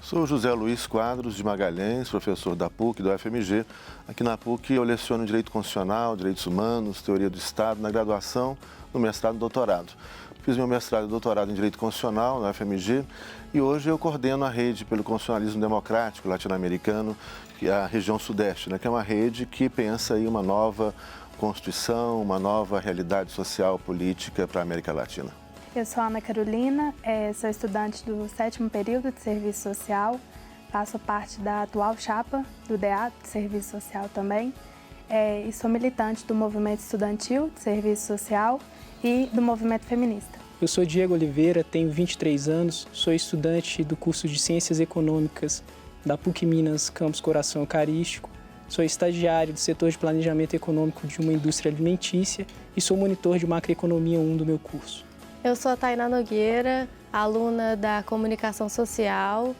Sou José Luiz Quadros de Magalhães, professor da PUC e do UFMG. Aqui na PUC eu leciono Direito Constitucional, Direitos Humanos, Teoria do Estado, na graduação, no mestrado e doutorado. Fiz meu mestrado e doutorado em Direito Constitucional na UFMG e hoje eu coordeno a rede pelo Constitucionalismo Democrático Latino-Americano, que é a região Sudeste, que é uma rede que pensa aí uma nova Constituição, uma nova realidade social, política para a América Latina. Eu sou Ana Carolina, sou estudante do 7º período de Serviço Social, faço parte da atual chapa do DEA de Serviço Social também, e sou militante do movimento estudantil de Serviço Social e do movimento feminista. Eu sou Diego Oliveira, tenho 23 anos, sou estudante do curso de Ciências Econômicas da PUC Minas, campus Coração Eucarístico, sou estagiário do setor de planejamento econômico de uma indústria alimentícia e sou monitor de macroeconomia 1 do meu curso. Eu sou a Tainá Nogueira, aluna da Comunicação Social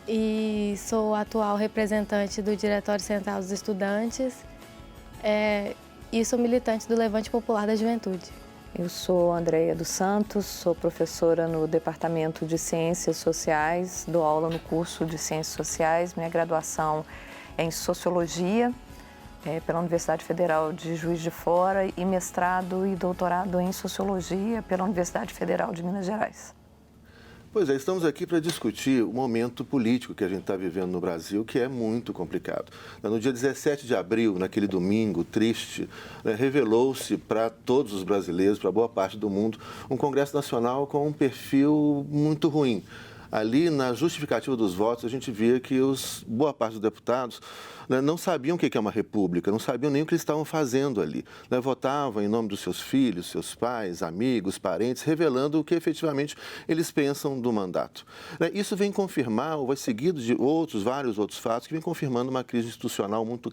e sou atual representante do Diretório Central dos Estudantes e sou militante do Levante Popular da Juventude. Eu sou Andreia dos Santos, sou professora no Departamento de Ciências Sociais, dou aula no curso de Ciências Sociais, minha graduação é em Sociologia, pela Universidade Federal de Juiz de Fora e mestrado e doutorado em Sociologia pela Universidade Federal de Minas Gerais. Pois é, estamos aqui para discutir o momento político que a gente está vivendo no Brasil, que é muito complicado. No dia 17 de abril, naquele domingo triste, revelou-se para todos os brasileiros, para boa parte do mundo, um Congresso Nacional com um perfil muito ruim. Ali, na justificativa dos votos, a gente via que boa parte dos deputados não sabiam o que é uma república, não sabiam nem o que eles estavam fazendo ali. Votavam em nome dos seus filhos, seus pais, amigos, parentes, revelando o que efetivamente eles pensam do mandato. Isso vem confirmar, ou vai seguido de vários outros fatos, que vem confirmando uma crise institucional muito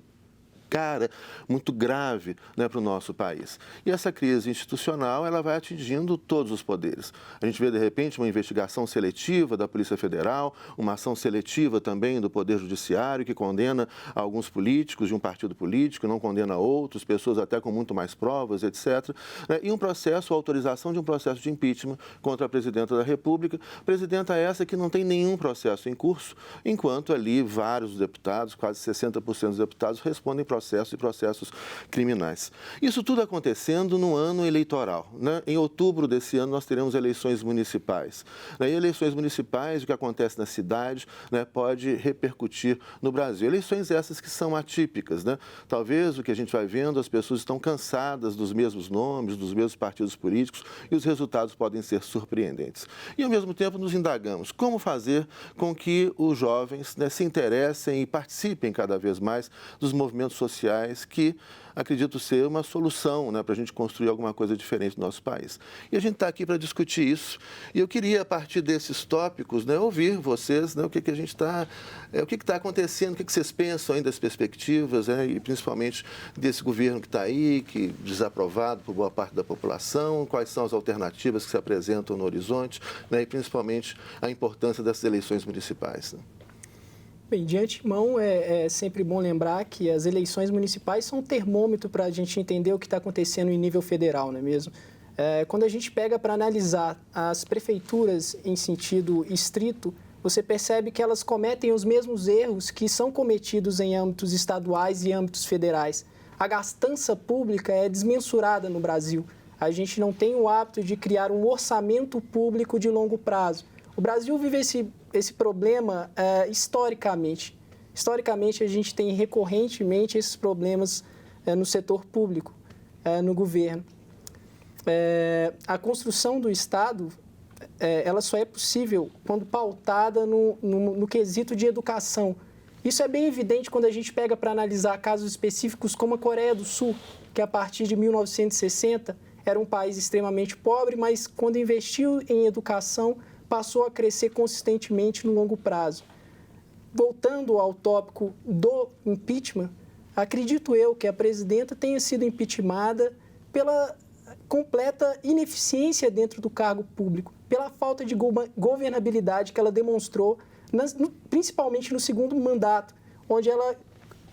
grave para o nosso país. E essa crise institucional ela vai atingindo todos os poderes. A gente vê, de repente, uma investigação seletiva da Polícia Federal, uma ação seletiva também do Poder Judiciário, que condena alguns políticos de um partido político, não condena outros, pessoas até com muito mais provas, etc. E um processo, a autorização de um processo de impeachment contra a Presidenta da República. Presidenta essa que não tem nenhum processo em curso, enquanto ali vários deputados, quase 60% dos deputados, respondem processos criminais. Isso tudo acontecendo no ano eleitoral. Em outubro desse ano, nós teremos eleições municipais. E eleições municipais, o que acontece na cidade, pode repercutir no Brasil. Eleições essas que são atípicas. Talvez o que a gente vai vendo, as pessoas estão cansadas dos mesmos nomes, dos mesmos partidos políticos, e os resultados podem ser surpreendentes. E, ao mesmo tempo, nos indagamos como fazer com que os jovens se interessem e participem cada vez mais dos movimentos sociais que acredito ser uma solução para a gente construir alguma coisa diferente no nosso país. E a gente está aqui para discutir isso. E eu queria, a partir desses tópicos, ouvir vocês, o que está acontecendo, o que vocês pensam aí das perspectivas, e principalmente desse governo que está aí, que desaprovado por boa parte da população, quais são as alternativas que se apresentam no horizonte, e principalmente a importância dessas eleições municipais. Bem, de antemão, é sempre bom lembrar que as eleições municipais são um termômetro para a gente entender o que está acontecendo em nível federal, não é mesmo? Quando a gente pega para analisar as prefeituras em sentido estrito, você percebe que elas cometem os mesmos erros que são cometidos em âmbitos estaduais e âmbitos federais. A gastança pública é desmensurada no Brasil. A gente não tem o hábito de criar um orçamento público de longo prazo. O Brasil vive esse problema historicamente. Historicamente, a gente tem recorrentemente esses problemas no setor público, no governo. A construção do Estado, ela só é possível quando pautada no quesito de educação. Isso é bem evidente quando a gente pega para analisar casos específicos como a Coreia do Sul, que a partir de 1960 era um país extremamente pobre, mas quando investiu em educação, passou a crescer consistentemente no longo prazo. Voltando ao tópico do impeachment, acredito eu que a presidenta tenha sido impeachmentada pela completa ineficiência dentro do cargo público, pela falta de governabilidade que ela demonstrou, principalmente no segundo mandato, onde ela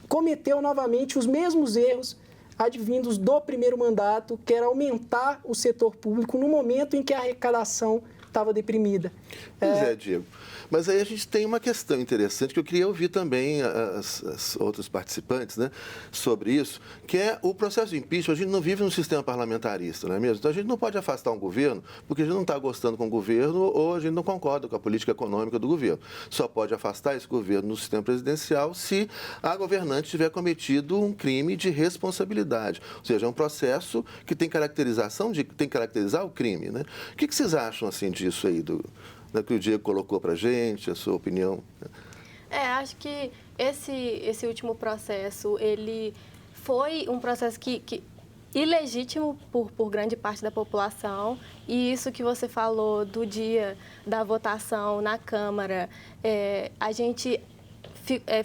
cometeu novamente os mesmos erros advindos do primeiro mandato, que era aumentar o setor público no momento em que a arrecadação estava deprimida. Pois é, Diego. Mas aí a gente tem uma questão interessante que eu queria ouvir também as outros participantes, né, sobre isso, que é o processo de impeachment. A gente não vive num sistema parlamentarista, não é mesmo? Então a gente não pode afastar um governo porque a gente não está gostando com o governo ou a gente não concorda com a política econômica do governo. Só pode afastar esse governo no sistema presidencial se a governante tiver cometido um crime de responsabilidade. Ou seja, é um processo que tem caracterização tem que caracterizar o crime, né? O que vocês acham assim disso aí que o Diego colocou para a gente, a sua opinião? Acho que esse último processo, ele foi um processo que ilegítimo por grande parte da população, e isso que você falou do dia da votação na Câmara, a gente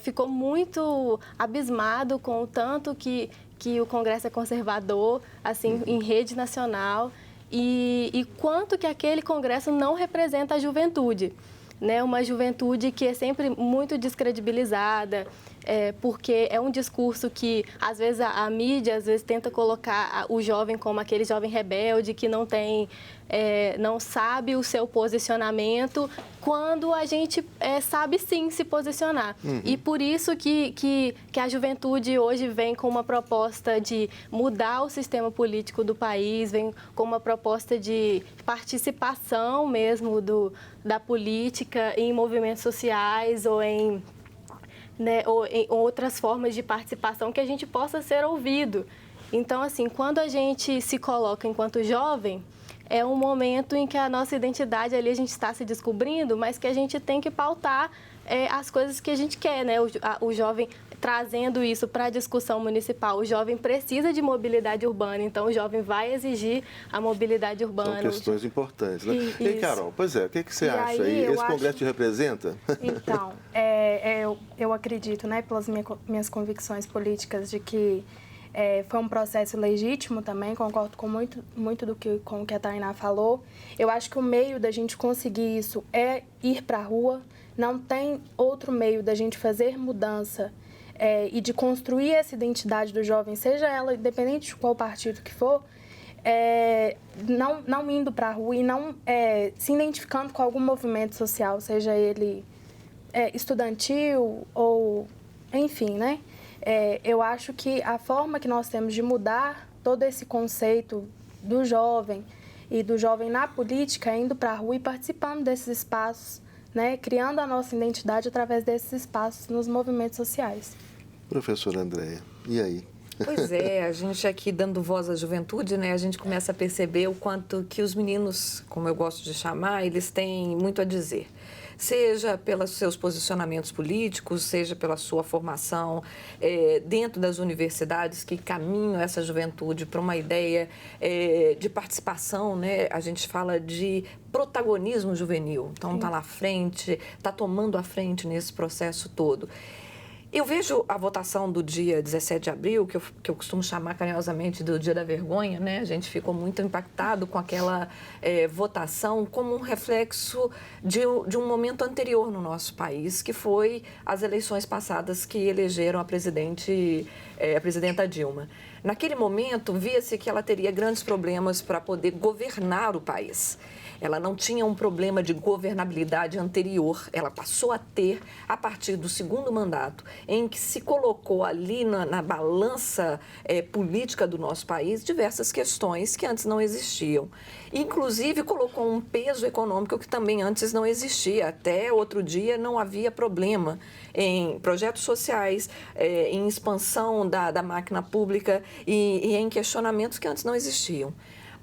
ficou muito abismado com o tanto que o Congresso é conservador, assim, em rede nacional, e quanto que aquele Congresso não representa a juventude, né? Uma juventude que é sempre muito descredibilizada, porque é um discurso que, às vezes, a mídia tenta colocar o jovem como aquele jovem rebelde que não sabe o seu posicionamento, quando a gente sabe sim se posicionar. Uhum. E por isso que a juventude hoje vem com uma proposta de mudar o sistema político do país, vem com uma proposta de participação mesmo da política em movimentos sociais ou em outras formas de participação que a gente possa ser ouvido. Então, assim, quando a gente se coloca enquanto jovem, é um momento em que a nossa identidade ali a gente está se descobrindo, mas que a gente tem que pautar as coisas que a gente quer, né? O jovem trazendo isso para a discussão municipal. O jovem precisa de mobilidade urbana, então o jovem vai exigir a mobilidade urbana. São questões importantes, né? E Carol, pois é, o que você acha aí? Esse Congresso te representa? Então, eu acredito, né, pelas minhas convicções políticas, de que foi um processo legítimo também, concordo com muito com o que a Tainá falou. Eu acho que o meio da gente conseguir isso é ir para a rua. Não tem outro meio da gente fazer mudança e de construir essa identidade do jovem, seja ela independente de qual partido que for, não indo para a rua e não se identificando com algum movimento social, seja ele estudantil ou, enfim, né? Eu acho que a forma que nós temos de mudar todo esse conceito do jovem e do jovem na política é indo para a rua e participando desses espaços, né? Criando a nossa identidade através desses espaços nos movimentos sociais. Professora Andréia, e aí? Pois é, a gente aqui dando voz à juventude, né? A gente começa a perceber o quanto que os meninos, como eu gosto de chamar, eles têm muito a dizer. Seja pelos seus posicionamentos políticos, seja pela sua formação dentro das universidades que caminham essa juventude para uma ideia de participação, né? A gente fala de protagonismo juvenil, então está lá à frente, está tomando a frente nesse processo todo. Eu vejo a votação do dia 17 de abril, que eu costumo chamar carinhosamente do dia da vergonha, né? A gente ficou muito impactado com aquela votação como um reflexo de um momento anterior no nosso país, que foi as eleições passadas que elegeram a presidenta Dilma. Naquele momento, via-se que ela teria grandes problemas para poder governar o país. Ela não tinha um problema de governabilidade anterior, ela passou a ter a partir do segundo mandato, em que se colocou ali na balança política do nosso país diversas questões que antes não existiam. Inclusive, colocou um peso econômico que também antes não existia. Até outro dia não havia problema em projetos sociais, em expansão da máquina pública e em questionamentos que antes não existiam.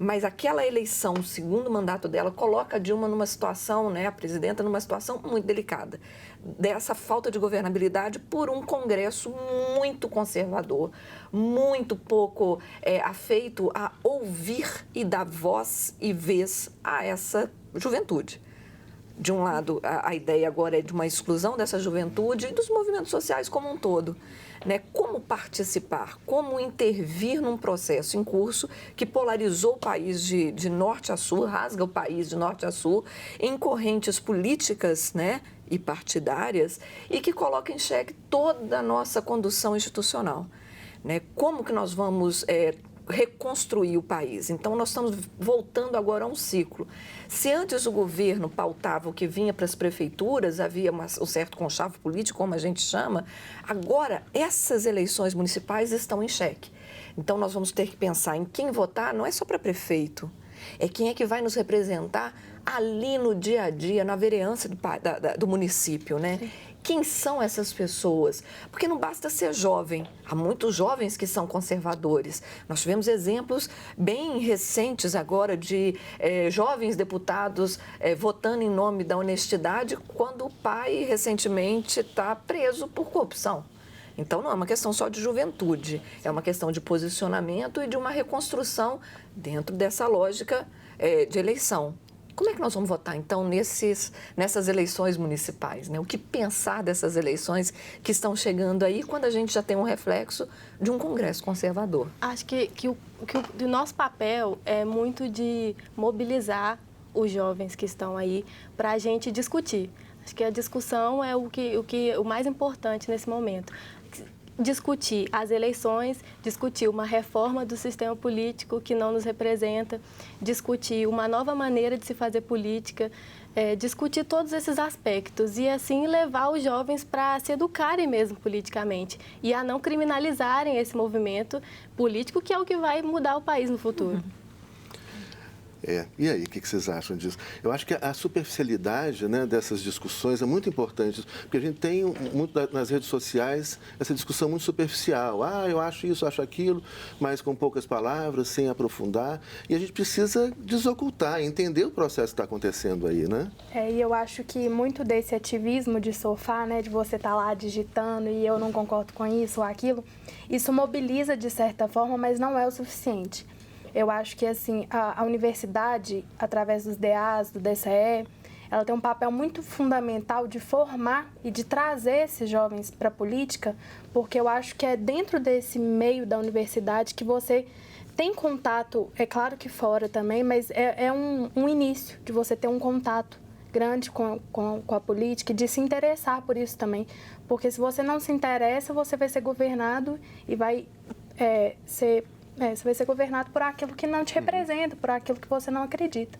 Mas aquela eleição, o segundo mandato dela, coloca a Dilma numa situação, né, a presidenta, numa situação muito delicada. Dessa falta de governabilidade por um Congresso muito conservador, muito pouco afeito a ouvir e dar voz e vez a essa juventude. De um lado, a ideia agora é de uma exclusão dessa juventude e dos movimentos sociais como um todo. Né? Como participar, como intervir num processo em curso que polarizou o país de norte a sul, rasga o país de norte a sul, em correntes políticas, né, e partidárias, e que coloca em xeque toda a nossa condução institucional. Né? Como que nós vamos reconstruir o país. Então, nós estamos voltando agora a um ciclo. Se antes o governo pautava o que vinha para as prefeituras, havia um certo conchavo político, como a gente chama, agora essas eleições municipais estão em xeque. Então, nós vamos ter que pensar em quem votar, não é só para prefeito, é quem é que vai nos representar ali no dia a dia, na vereança do município, né? Sim. Quem são essas pessoas? Porque não basta ser jovem. Há muitos jovens que são conservadores. Nós tivemos exemplos bem recentes agora de jovens deputados votando em nome da honestidade quando o pai recentemente está preso por corrupção. Então, não é uma questão só de juventude, é uma questão de posicionamento e de uma reconstrução dentro dessa lógica de eleição. Como é que nós vamos votar, então, nessas eleições municipais, né? O que pensar dessas eleições que estão chegando aí quando a gente já tem um reflexo de um Congresso conservador? Acho que o nosso papel é muito de mobilizar os jovens que estão aí para a gente discutir. Acho que a discussão é o mais importante nesse momento. Discutir as eleições, discutir uma reforma do sistema político que não nos representa, discutir uma nova maneira de se fazer política, discutir todos esses aspectos e, assim, levar os jovens para se educarem mesmo politicamente e a não criminalizarem esse movimento político, que é o que vai mudar o país no futuro. E aí, o que vocês acham disso? Eu acho que a superficialidade, né, dessas discussões é muito importante, porque a gente tem muito nas redes sociais essa discussão muito superficial. Eu acho isso, acho aquilo, mas com poucas palavras, sem aprofundar. E a gente precisa desocultar, entender o processo que está acontecendo aí, né? E eu acho que muito desse ativismo de sofá, né, de você estar lá digitando e eu não concordo com isso ou aquilo, isso mobiliza de certa forma, mas não é o suficiente. Eu acho que, assim, a universidade, através dos DAs, do DCE, ela tem um papel muito fundamental de formar e de trazer esses jovens para a política, porque eu acho que é dentro desse meio da universidade que você tem contato, é claro que fora também, mas é um início de você ter um contato grande com a política e de se interessar por isso também. Porque se você não se interessa, você vai ser governado e vai você vai ser governado por aquilo que não te representa, por aquilo que você não acredita.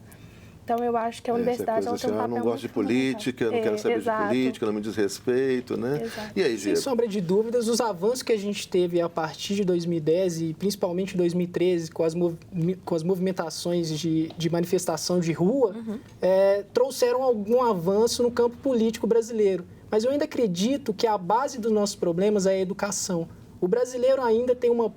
Então, eu acho que a universidade ela tem um papel não gosto de política, não quero saber de política, não me diz respeito, né? Exato. E aí, Diego? Sem sombra de dúvidas, os avanços que a gente teve a partir de 2010 e principalmente 2013, com as movimentações de manifestação de rua, trouxeram algum avanço no campo político brasileiro. Mas eu ainda acredito que a base dos nossos problemas é a educação. O brasileiro ainda tem uma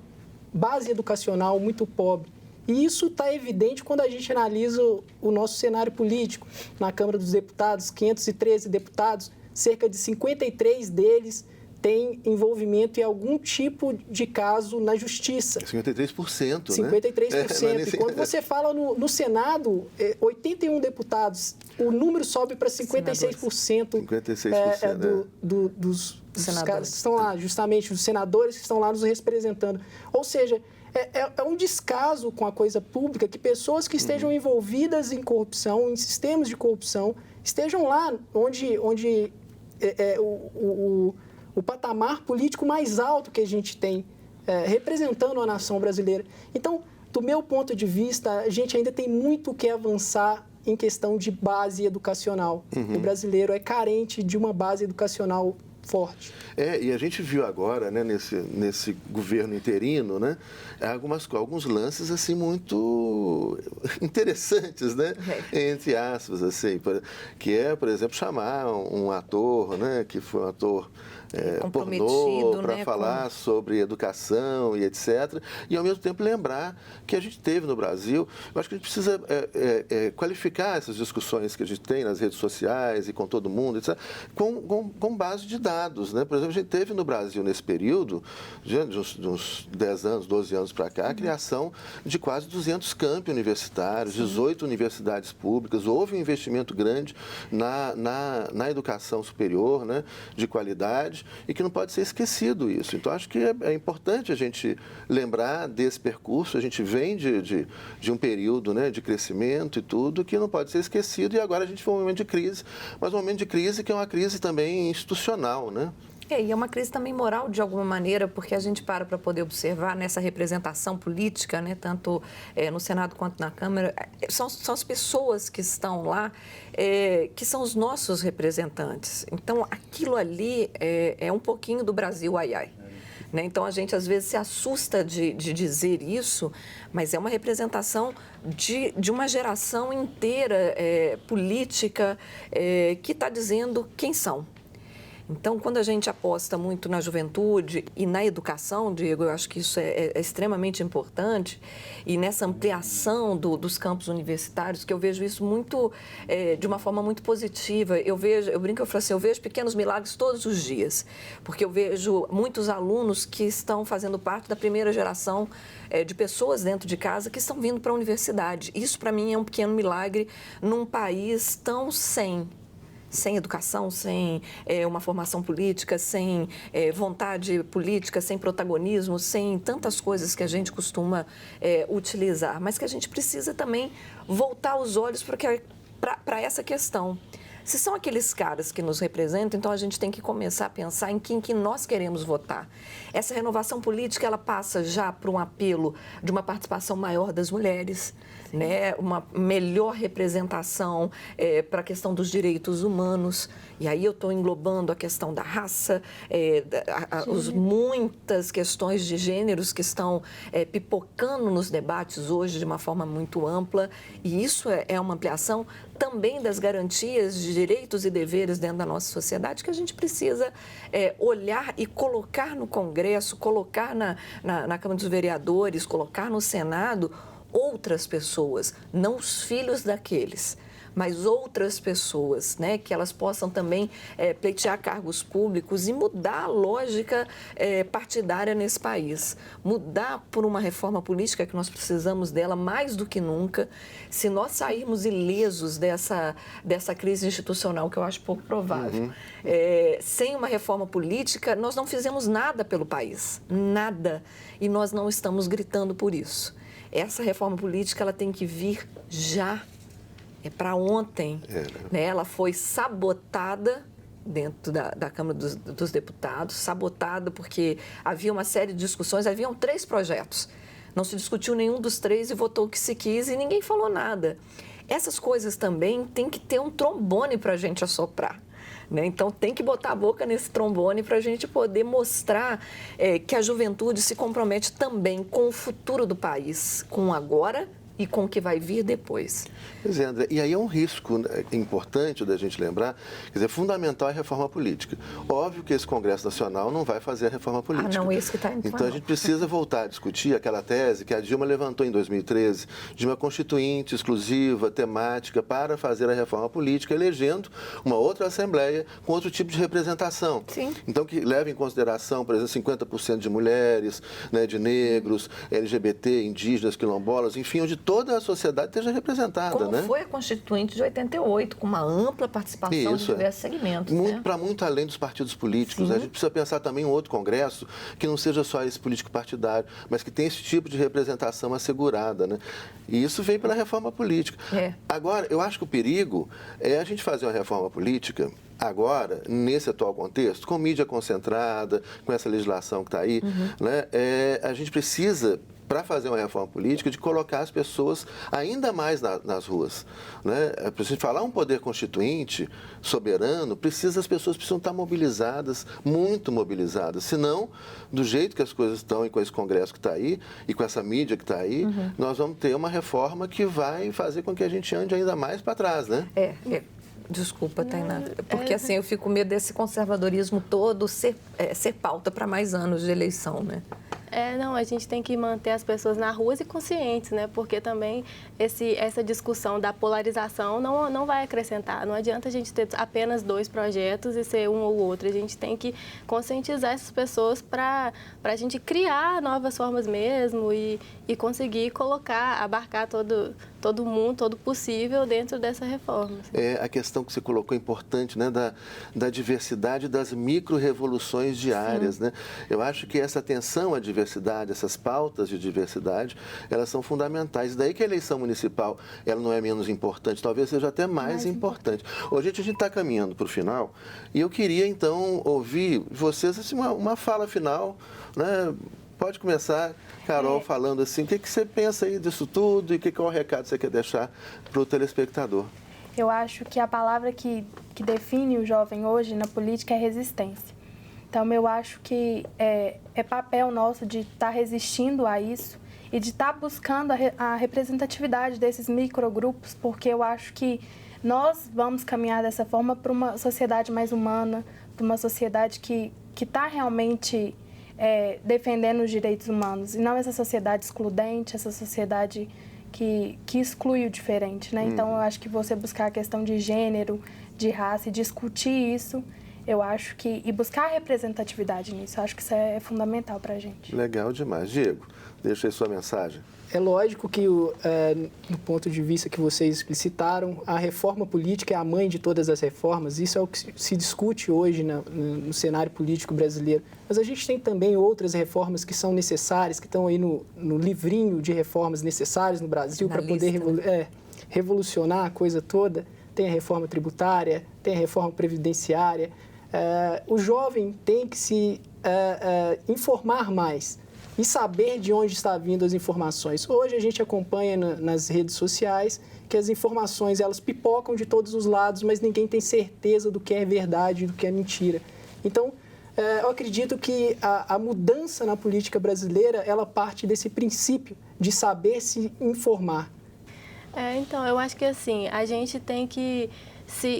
base educacional muito pobre. E isso está evidente quando a gente analisa o nosso cenário político. Na Câmara dos Deputados, 513 deputados, cerca de 53 deles têm envolvimento em algum tipo de caso na Justiça. 53%, 53%. né? E quando você fala no Senado, 81 deputados, o número sobe para 56%. 56%, dos caras que estão lá, justamente os senadores que estão lá nos representando. Ou seja, é um descaso com a coisa pública que pessoas que estejam envolvidas em corrupção, em sistemas de corrupção, estejam lá onde o patamar político mais alto que a gente tem, representando a nação brasileira. Então, do meu ponto de vista, a gente ainda tem muito que avançar em questão de base educacional. O brasileiro é carente de uma base educacional forte. E a gente viu agora, né, nesse governo interino, né, alguns lances assim muito interessantes, né, entre aspas, assim, que é, por exemplo, chamar um ator, né, que foi um ator pornô, para falar sobre educação e etc. E, ao mesmo tempo, lembrar que a gente teve no Brasil, eu acho que a gente precisa qualificar essas discussões que a gente tem nas redes sociais e com todo mundo, etc., com base de dados, né? Por exemplo, a gente teve no Brasil, nesse período, de uns 10 anos, 12 anos para cá, a criação de quase 200 campi universitários, 18 universidades públicas, houve um investimento grande na educação superior, né, de qualidade, e que não pode ser esquecido isso. Então, acho que é importante a gente lembrar desse percurso. A gente vem de um período, né, de crescimento e tudo, que não pode ser esquecido, e agora a gente foi um momento de crise, mas um momento de crise que é uma crise também institucional, né? E é uma crise também moral, de alguma maneira, porque a gente para poder observar nessa representação política, né, tanto no Senado quanto na Câmara, são as pessoas que estão lá, que são os nossos representantes. Então, aquilo ali é um pouquinho do Brasil, ai, ai. Né? Então, a gente às vezes se assusta de dizer isso, mas é uma representação de uma geração inteira política que está dizendo quem são. Então, quando a gente aposta muito na juventude e na educação, Diego, eu acho que isso é extremamente importante, e nessa ampliação dos campos universitários, que eu vejo isso muito, de uma forma muito positiva. Eu brinco, eu falo assim, eu vejo pequenos milagres todos os dias, porque eu vejo muitos alunos que estão fazendo parte da primeira geração de pessoas dentro de casa que estão vindo para a universidade. Isso, para mim, é um pequeno milagre num país tão sem educação, sem uma formação política, sem vontade política, sem protagonismo, sem tantas coisas que a gente costuma utilizar, mas que a gente precisa também voltar os olhos para essa questão. Se são aqueles caras que nos representam, então a gente tem que começar a pensar em quem que nós queremos votar. Essa renovação política, ela passa já por um apelo de uma participação maior das mulheres, né? Uma melhor representação para a questão dos direitos humanos. E aí eu estou englobando a questão da raça, muitas questões de gêneros que estão pipocando nos debates hoje de uma forma muito ampla. E isso é uma ampliação também das garantias de direitos e deveres dentro da nossa sociedade que a gente precisa olhar e colocar no Congresso, colocar na Câmara dos Vereadores, colocar no Senado outras pessoas, não os filhos daqueles, mas outras pessoas, né, que elas possam também pleitear cargos públicos e mudar a lógica partidária nesse país. Mudar por uma reforma política que nós precisamos dela mais do que nunca. Se nós sairmos ilesos dessa crise institucional, que eu acho pouco provável, sem uma reforma política, nós não fizemos nada pelo país, nada, e nós não estamos gritando por isso. Essa reforma política, ela tem que vir já. Para ontem, né? Ela foi sabotada dentro da Câmara dos Deputados, sabotada porque havia uma série de discussões, haviam 3 projetos. Não se discutiu nenhum dos 3 e votou o que se quis e ninguém falou nada. Essas coisas também tem que ter um trombone para a gente assoprar. Né? Então, tem que botar a boca nesse trombone para a gente poder mostrar que a juventude se compromete também com o futuro do país, com o agora e com o que vai vir depois. Pois é, André, e aí é um risco importante da gente lembrar, quer dizer, fundamental é a reforma política. Óbvio que esse Congresso Nacional não vai fazer a reforma política. Não, isso que está Então a gente precisa voltar a discutir aquela tese que a Dilma levantou em 2013, de uma constituinte exclusiva, temática, para fazer a reforma política, elegendo uma outra Assembleia com outro tipo de representação. Sim. Então que leve em consideração, por exemplo, 50% de mulheres, né, de negros, LGBT, indígenas, quilombolas, enfim, onde toda a sociedade esteja representada. Como foi a Constituinte de 88, com uma ampla participação de diversos segmentos. Para muito além dos partidos políticos. Sim. A gente precisa pensar também em outro Congresso que não seja só esse político partidário, mas que tenha esse tipo de representação assegurada. Né? E isso vem pela reforma política. Agora, eu acho que o perigo é a gente fazer uma reforma política agora, nesse atual contexto, com mídia concentrada, com essa legislação que está aí, né? A gente precisa, para fazer uma reforma política, de colocar as pessoas ainda mais nas ruas. Né? Para a gente falar um poder constituinte, soberano, as pessoas precisam estar mobilizadas, muito mobilizadas. Senão, do jeito que as coisas estão e com esse Congresso que está aí, e com essa mídia que está aí, nós vamos ter uma reforma que vai fazer com que a gente ande ainda mais para trás, né? Desculpa, Tainá, porque assim eu fico com medo desse conservadorismo todo ser pauta para mais anos de eleição, né? A gente tem que manter as pessoas nas ruas e conscientes, né? Porque também essa discussão da polarização não vai acrescentar. Não adianta a gente ter apenas 2 projetos e ser um ou outro. A gente tem que conscientizar essas pessoas para a gente criar novas formas mesmo e conseguir abarcar todo mundo, todo possível dentro dessa reforma. Assim. A questão que você colocou é importante, né? Da diversidade das micro-revoluções diárias, né? Eu acho que essa atenção à diversidade diversidade, essas pautas de diversidade, elas são fundamentais. Daí que a eleição municipal, ela não é menos importante, talvez seja até mais importante. Hoje a gente está caminhando para o final e eu queria, então, ouvir vocês assim, uma fala final, né? Pode começar, Carol, falando assim, o que você pensa aí disso tudo e qual é o recado que você quer deixar para o telespectador? Eu acho que a palavra que define o jovem hoje na política é resistência. Então, eu acho que é papel nosso de estar resistindo a isso e de estar buscando a representatividade desses microgrupos, porque eu acho que nós vamos caminhar dessa forma para uma sociedade mais humana, para uma sociedade que está realmente defendendo os direitos humanos, e não essa sociedade excludente, essa sociedade que exclui o diferente, né? Então, eu acho que você buscar a questão de gênero, de raça e discutir isso, eu acho que... E buscar representatividade nisso, eu acho que isso é fundamental para a gente. Legal demais. Diego, deixa aí sua mensagem. É lógico que, do ponto de vista que vocês explicitaram, a reforma política é a mãe de todas as reformas. Isso é o que se discute hoje no cenário político brasileiro. Mas a gente tem também outras reformas que são necessárias, que estão aí no livrinho de reformas necessárias no Brasil para poder revolucionar a coisa toda. Tem a reforma tributária, tem a reforma previdenciária. O jovem tem que se informar mais e saber de onde está vindo as informações. Hoje a gente acompanha nas redes sociais que as informações elas pipocam de todos os lados, mas ninguém tem certeza do que é verdade e do que é mentira. Então, eu acredito que a mudança na política brasileira, ela parte desse princípio de saber se informar. Então, eu acho que assim, a gente tem que...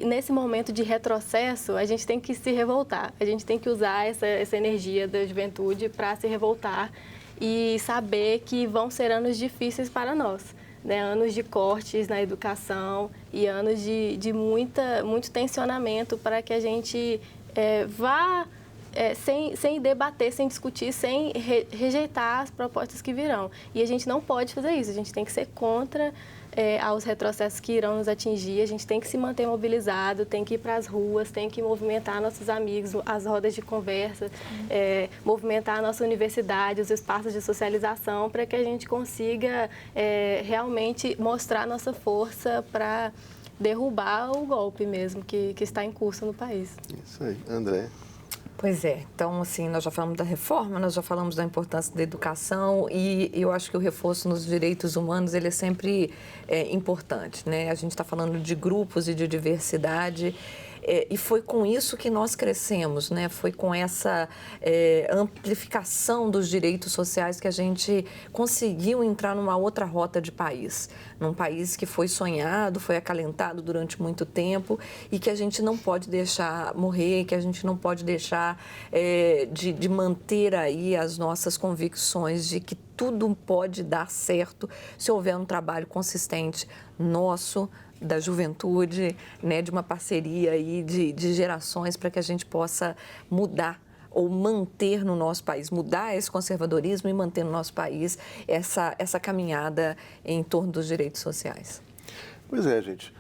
nesse momento de retrocesso, a gente tem que se revoltar. A gente tem que usar essa energia da juventude para se revoltar e saber que vão ser anos difíceis para nós, né? Anos de cortes na educação e anos de muito tensionamento para que a gente vá sem debater, sem discutir, sem rejeitar as propostas que virão. E a gente não pode fazer isso, a gente tem que ser contra aos retrocessos que irão nos atingir, a gente tem que se manter mobilizado, tem que ir para as ruas, tem que movimentar nossos amigos, as rodas de conversa, movimentar a nossa universidade, os espaços de socialização, para que a gente consiga realmente mostrar nossa força para derrubar o golpe mesmo que está em curso no país. Isso aí. André? Pois é, então assim, nós já falamos da reforma, nós já falamos da importância da educação e eu acho que o reforço nos direitos humanos, ele é sempre importante, né? A gente está falando de grupos e de diversidade e foi com isso que nós crescemos, né? Foi com essa amplificação dos direitos sociais que a gente conseguiu entrar numa outra rota de país, num país que foi sonhado, foi acalentado durante muito tempo e que a gente não pode deixar morrer, que a gente não pode deixar de manter aí as nossas convicções de que tudo pode dar certo se houver um trabalho consistente nosso, da juventude, né, de uma parceria aí de gerações para que a gente possa mudar ou manter no nosso país, mudar esse conservadorismo e manter no nosso país essa caminhada em torno dos direitos sociais. Pois é, gente.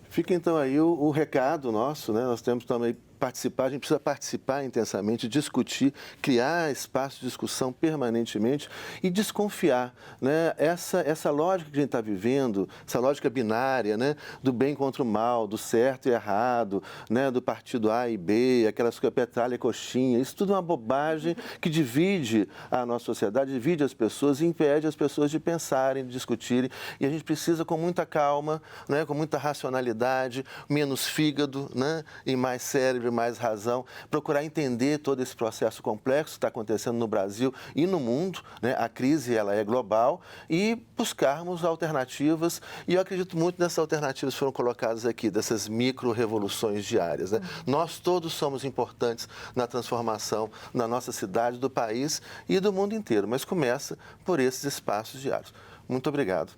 Fica então aí o recado nosso, né? Nós temos também participar, a gente precisa participar intensamente, discutir, criar espaço de discussão permanentemente e desconfiar, né? Essa lógica que a gente está vivendo, essa lógica binária, né? Do bem contra o mal, do certo e errado, né? Do partido A e B, aquelas que é petralha e coxinha, isso tudo é uma bobagem que divide a nossa sociedade, divide as pessoas e impede as pessoas de pensarem, de discutirem, e a gente precisa com muita calma, né? Com muita racionalidade, menos fígado, né? E mais cérebro, mais razão, procurar entender todo esse processo complexo que está acontecendo no Brasil e no mundo, né? A crise ela é global e buscarmos alternativas e eu acredito muito nessas alternativas que foram colocadas aqui, dessas micro-revoluções diárias, né? Nós todos somos importantes na transformação na nossa cidade, do país e do mundo inteiro, mas começa por esses espaços diários. Muito obrigado.